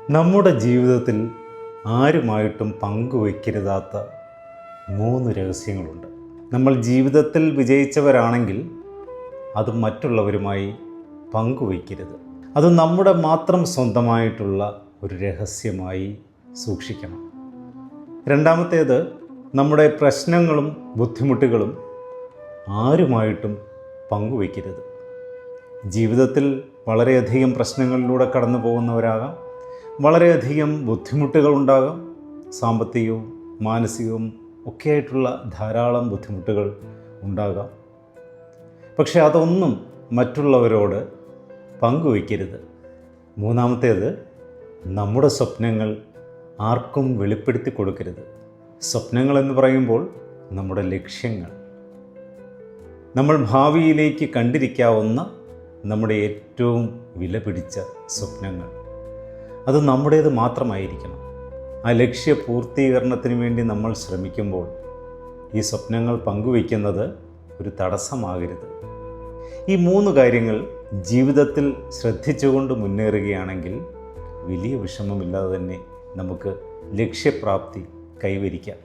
നമ്മുടെ ജീവിതത്തിൽ ആരുമായിട്ടും പങ്കുവയ്ക്കരുതാത്ത 3 രഹസ്യങ്ങളുണ്ട്. നമ്മൾ ജീവിതത്തിൽ വിജയിച്ചവരാണെങ്കിൽ അത് മറ്റുള്ളവരുമായി പങ്കുവയ്ക്കരുത്. അത് നമ്മുടെ മാത്രം സ്വന്തമായിട്ടുള്ള ഒരു രഹസ്യമായി സൂക്ഷിക്കണം. രണ്ടാമത്തേത്, നമ്മുടെ പ്രശ്നങ്ങളും ബുദ്ധിമുട്ടുകളും ആരുമായിട്ടും പങ്കുവയ്ക്കരുത്. ജീവിതത്തിൽ വളരെയധികം പ്രശ്നങ്ങളിലൂടെ കടന്നു പോകുന്നവരാകാം, വളരെയധികം ബുദ്ധിമുട്ടുകൾ ഉണ്ടാകാം, സാമ്പത്തികവും മാനസികവും ഒക്കെയായിട്ടുള്ള ധാരാളം ബുദ്ധിമുട്ടുകൾ ഉണ്ടാകാം. പക്ഷെ അതൊന്നും മറ്റുള്ളവരോട് പങ്കുവയ്ക്കരുത്. മൂന്നാമത്തേത്, നമ്മുടെ സ്വപ്നങ്ങൾ ആർക്കും വെളിപ്പെടുത്തി കൊടുക്കരുത്. സ്വപ്നങ്ങൾ എന്ന് പറയുമ്പോൾ നമ്മുടെ ലക്ഷ്യങ്ങൾ, നമ്മൾ ഭാവിയിലേക്ക് കണ്ടിരിക്കാവുന്ന നമ്മുടെ ഏറ്റവും വിലപിടിച്ച സ്വപ്നങ്ങൾ, അത് നമ്മുടേത് മാത്രമായിരിക്കണം. ആ ലക്ഷ്യ പൂർത്തീകരണത്തിന് വേണ്ടി നമ്മൾ ശ്രമിക്കുമ്പോൾ ഈ സ്വപ്നങ്ങൾ പങ്കുവയ്ക്കുന്നത് ഒരു തടസ്സമാകരുത്. ഈ 3 കാര്യങ്ങൾ ജീവിതത്തിൽ ശ്രദ്ധിച്ചുകൊണ്ട് മുന്നേറുകയാണെങ്കിൽ വലിയ വിഷമമില്ലാതെ തന്നെ നമുക്ക് ലക്ഷ്യപ്രാപ്തി കൈവരിക്കാം.